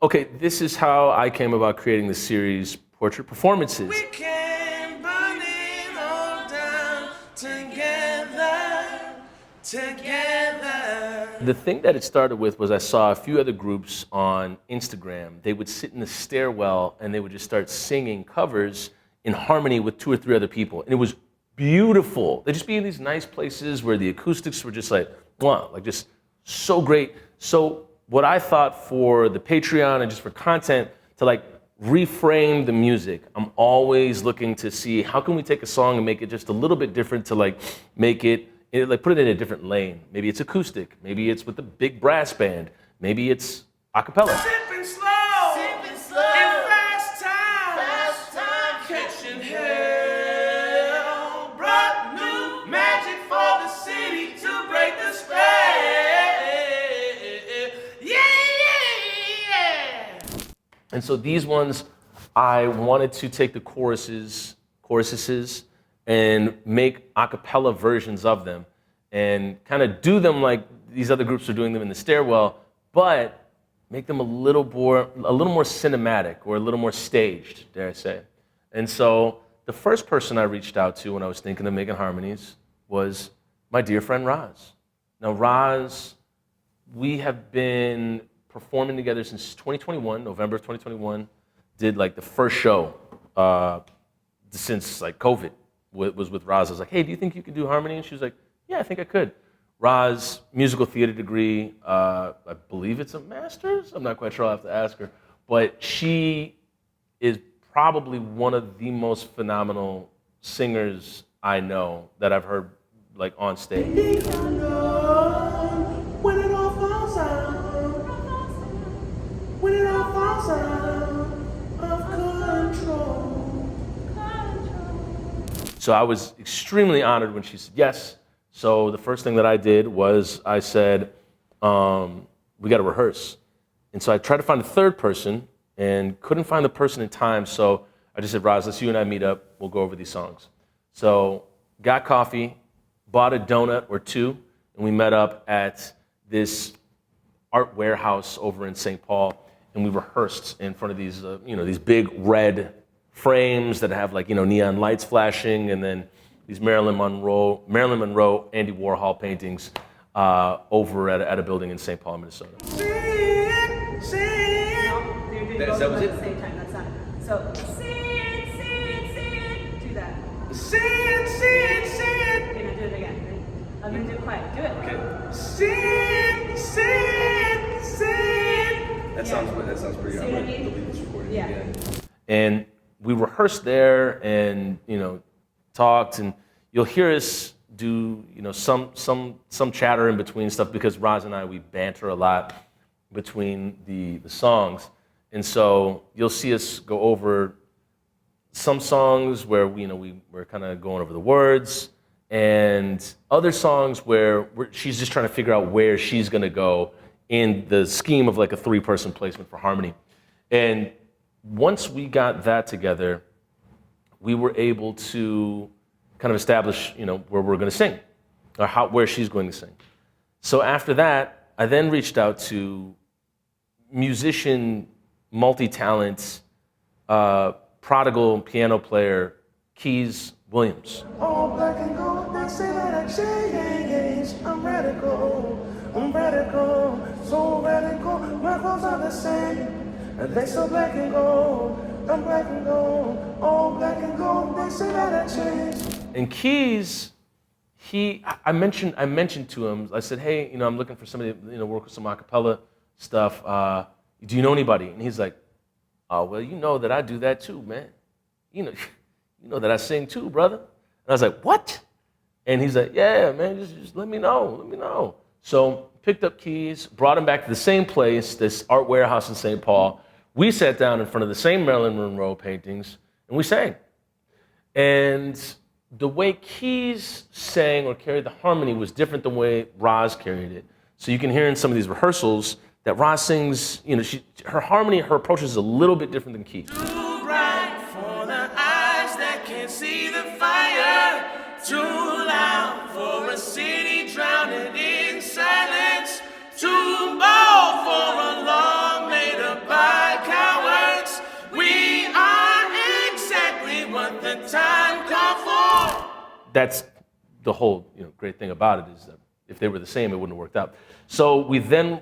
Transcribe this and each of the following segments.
Okay, this is how I came about creating the series Portrait Performances. We can burn it all down together. The thing that it started with was I saw a few other groups on Instagram. They would sit in the stairwell and they would just start singing covers in harmony with 2 or 3 other people. And it was beautiful. They'd just be in these nice places where the acoustics were just like, wow, like just so great. So what I thought for the Patreon and just for content to like reframe the music, I'm always looking to see how can we take a song and make it just a little bit different to like make it, like put it in a different lane. Maybe it's acoustic, maybe it's with a big brass band, maybe it's acapella. Sipping slow, in fast time, catching hell. Brought new magic for the city to break the spell. Yeah. And so these ones, I wanted to take the choruses, and make a cappella versions of them and kind of do them like these other groups are doing them in the stairwell, but make them a little more cinematic or a little more staged, dare I say. And so the first person I reached out to when I was thinking of making harmonies was my dear friend Roz. Now Roz, we have been performing together since 2021, November of 2021, did like the first show since like COVID was with Roz. I was like, hey, do you think you could do harmony? And she was like, yeah, I think I could. Roz, musical theater degree, I believe it's a master's. I'm not quite sure, I'll have to ask her. But she is probably one of the most phenomenal singers I know that I've heard like on stage. So I was extremely honored when she said yes. So the first thing that I did was I said, we got to rehearse. And so I tried to find a third person and couldn't find the person in time. So I just said, Roz, let's you and I meet up. We'll go over these songs. So got coffee, bought a donut or two, and we met up at this art warehouse over in St. Paul. And we rehearsed in front of these, these big red frames that have like, neon lights flashing, and then these Marilyn Monroe, Andy Warhol paintings over at a building in St. Paul, Minnesota. No, you're doing both of them at the same time. That's not it. So, see it, do that. See it. Okay, now do it again. Ready? I'm gonna do it quiet. Do it. Okay. See it. That sounds pretty good. I'm going to delete this recording again. And we rehearsed there and, talked, and you'll hear us do, some chatter in between stuff because Roz and I, we banter a lot between the songs. And so you'll see us go over some songs where, we're kind of going over the words, and other songs where she's just trying to figure out where she's going to go in the scheme of like a 3-person placement for harmony. And once we got that together, we were able to kind of establish, where we're going to sing, or where she's going to sing. So after that, I then reached out to musician, multi-talent, prodigal piano player, Keys Williams. All black and gold, they say that I change. I'm radical, so radical. My clothes are the same. They so black and gold, I'm black and gold, all black and gold, they say that I changed. And Keys, I mentioned to him, I said, hey, I'm looking for somebody to, work with some acapella stuff. Do you know anybody? And he's like, oh, well, you know that I do that too, man. You know that I sing too, brother. And I was like, what? And he's like, yeah, man, just let me know. So picked up Keys, brought him back to the same place, this art warehouse in St. Paul. We sat down in front of the same Marilyn Monroe paintings, and we sang. And the way Keys sang or carried the harmony was different than the way Roz carried it. So you can hear in some of these rehearsals that Roz sings, her harmony, her approach is a little bit different than Keys. Too bright for the eyes that can't see the fire, too loud for a city drowning in silence, too bold for a law made up by that's the whole great thing about it is that if they were the same, it wouldn't have worked out. So we then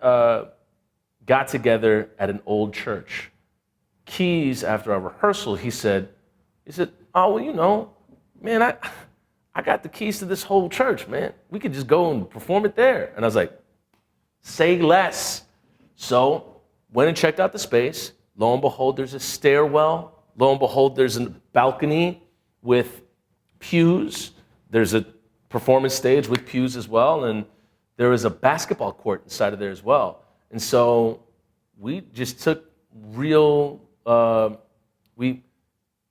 got together at an old church. Keys, after our rehearsal, he said, oh, well, man, I got the keys to this whole church, man. We could just go and perform it there. And I was like, say less. So went and checked out the space. Lo and behold, there's a stairwell. Lo and behold, there's a balcony with pews. There's a performance stage with pews as well. And there was a basketball court inside of there as well. And so we just took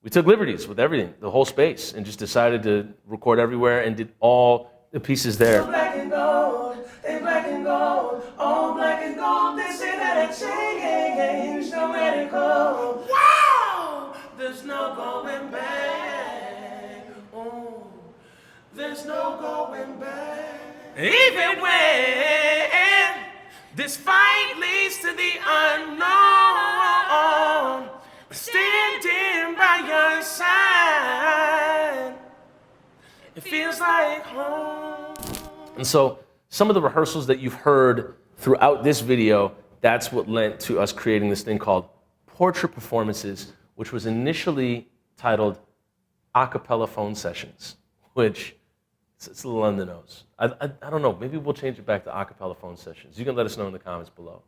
we took liberties with everything, the whole space, and just decided to record everywhere and did all the pieces there. Black and gold, they black and gold, all black and gold. They say that I changed, no radical. Wow, there's no going back. Oh, there's no going back. Even when this fight leads to the unknown, standing by your side, it feels like home. And so some of the rehearsals that you've heard throughout this video, that's what led to us creating this thing called Portrait Performances, which was initially titled Acapella Phone Sessions, which it's a little on the nose. I don't know, maybe we'll change it back to Acapella Phone Sessions. You can let us know in the comments below.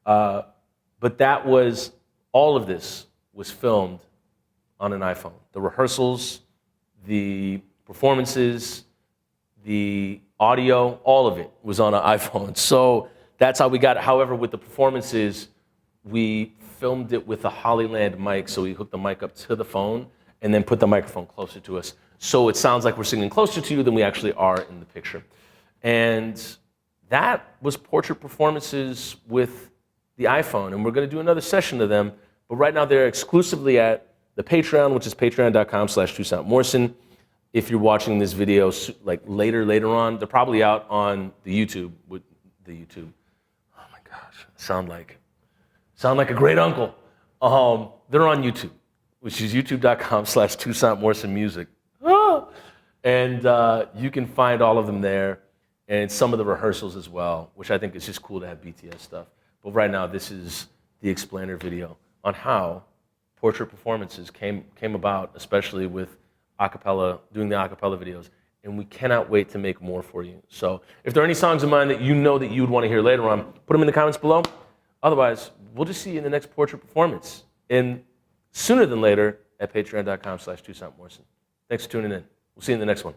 But that was, all of this was filmed on an iPhone. The rehearsals, the performances, the audio, all of it was on an iPhone. So that's how we got it. However, with the performances, we filmed it with a Hollyland mic, so we hooked the mic up to the phone and then put the microphone closer to us. So it sounds like we're singing closer to you than we actually are in the picture. And that was Portrait Performances with the iPhone. And we're going to do another session of them. But right now they're exclusively at the Patreon, which is patreon.com/Toussaint Morrison. If you're watching this video like later on, they're probably out on the YouTube. Oh my gosh, sound like a great uncle. They're on YouTube, which is youtube.com/Toussaint Morrison Music. And you can find all of them there, and some of the rehearsals as well, which I think is just cool to have BTS stuff. But right now, this is the explainer video on how Portrait Performances came about, especially with acapella, doing the acapella videos. And we cannot wait to make more for you. So if there are any songs of mine that you know that you would want to hear later on, put them in the comments below. Otherwise, we'll just see you in the next Portrait Performance. And sooner than later at patreon.com/Toussaint Morrison. Thanks for tuning in. We'll see you in the next one.